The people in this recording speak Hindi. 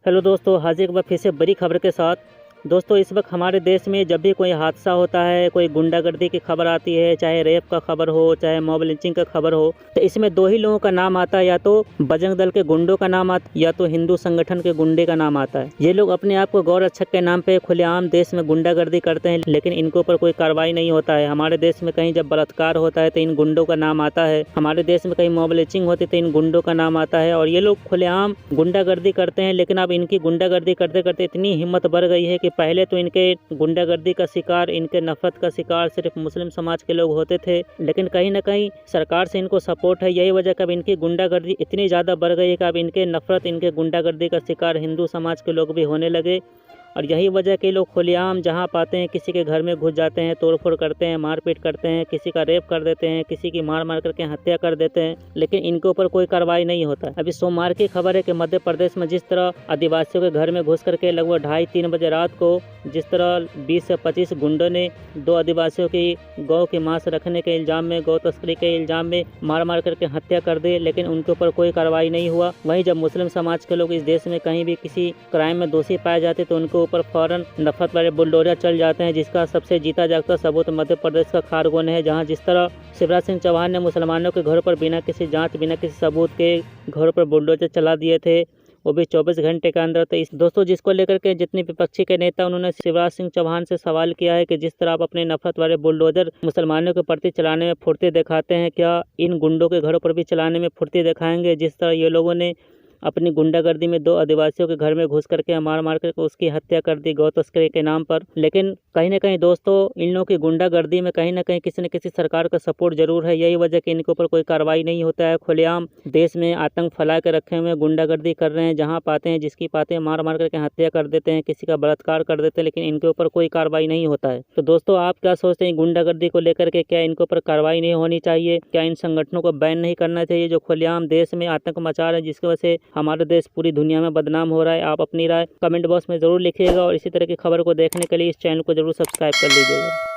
हेलो दोस्तों, हाजिर एक बार फिर से बड़ी खबर के साथ। दोस्तों, इस वक्त हमारे देश में जब भी कोई हादसा होता है, कोई गुंडागर्दी की खबर आती है, चाहे रेप का खबर हो, चाहे मॉब लिंचिंग का खबर हो, तो इसमें दो ही लोगों का नाम आता है, या तो बजरंग दल के गुंडों का नाम आता है या तो हिंदू संगठन के गुंडे का नाम आता है। ये लोग अपने आप को गौ रक्षक के नाम पे खुलेआम देश में गुंडागर्दी करते हैं, लेकिन इनके ऊपर कोई कार्रवाई नहीं होता है। हमारे देश में कहीं जब बलात्कार होता है तो इन गुंडों का नाम आता है, हमारे देश में कहीं मॉब लिंचिंग होती है तो इन गुंडों का नाम आता है, और ये लोग खुलेआम गुंडागर्दी करते हैं। लेकिन अब इनकी गुंडागर्दी करते करते इतनी हिम्मत बढ़ गई है कि पहले तो इनके गुंडागर्दी का शिकार, इनके नफरत का शिकार सिर्फ मुस्लिम समाज के लोग होते थे, लेकिन कहीं ना कहीं सरकार से इनको सपोर्ट है। यही वजह कब इनकी गुंडागर्दी इतनी ज़्यादा बढ़ गई है कि अब इनके नफरत, इनके गुंडागर्दी का शिकार हिंदू समाज के लोग भी होने लगे। और यही वजह के लोग खुलेआम जहां पाते हैं किसी के घर में घुस जाते हैं, तोड़फोड़ करते हैं, मारपीट करते हैं, किसी का रेप कर देते हैं, किसी की मार मार करके हत्या कर देते हैं, लेकिन इनके ऊपर कोई कार्रवाई नहीं होता। अभी सोमवार की खबर है कि मध्य प्रदेश में जिस तरह आदिवासियों के घर में घुस करके लगभग 2:30-3 बजे रात को जिस तरह 20 से 25 गुंडों ने 2 आदिवासियों की गौ की मांस रखने के इल्जाम में, गौ तस्करी के इल्जाम में मार मार करके हत्या कर दी, लेकिन उनके ऊपर कोई कार्रवाई नहीं हुआ। वहीं जब मुस्लिम समाज के लोग इस देश में कहीं भी किसी क्राइम में दोषी पाए जाते तो उनके ऊपर फौरन नफरत वाले बुलडोजर चल जाते हैं, जिसका सबसे जीता जागता सबूत मध्य प्रदेश का खारगोन है, जहां जिस तरह शिवराज सिंह चौहान ने मुसलमानों के घरों पर बिना किसी जांच, बिना किसी सबूत के घरों पर बुलडोजर चला दिए थे, वो भी 24 घंटे के अंदर। तो इस दोस्तों, जिसको लेकर के जितने विपक्षी के नेता उन्होंने शिवराज सिंह चौहान से सवाल किया है कि जिस तरह आप अपने नफरत वाले बुलडोजर मुसलमानों के प्रति चलाने में फुर्ती दिखाते हैं, क्या इन गुंडों के घरों पर भी चलाने में फुर्ती दिखाएंगे? जिस तरह ये लोगों ने अपनी गुंडागर्दी में 2 आदिवासियों के घर में घुस करके मार मार करके उसकी हत्या कर दी गौ तस्करी के नाम पर। लेकिन कहीं ना कहीं दोस्तों, इन लोगों की गुंडागर्दी में कहीं ना कहीं किसी न किसी सरकार का सपोर्ट जरूर है। यही वजह कि इनके ऊपर कोई कार्रवाई नहीं होता है। खुलेआम देश में आतंक फैला के रखे हुए गुंडागर्दी कर रहे हैं, जहाँ पाते हैं जिसकी पाते हैं मार मार करके हत्या कर देते हैं, किसी का बलात्कार कर देते हैं, लेकिन इनके ऊपर कोई कार्रवाई नहीं होता है। तो दोस्तों, आप क्या सोचते हैं गुंडागर्दी को लेकर के? क्या इनके ऊपर कार्रवाई नहीं होनी चाहिए? क्या इन संगठनों को बैन नहीं करना चाहिए जो खुलेआम देश में आतंक मचा रहे हैं, जिसकी वजह से हमारा देश पूरी दुनिया में बदनाम हो रहा है? आप अपनी राय कमेंट बॉक्स में जरूर लिखिएगा, और इसी तरह की खबर को देखने के लिए इस चैनल को जरूर सब्सक्राइब कर लीजिएगा।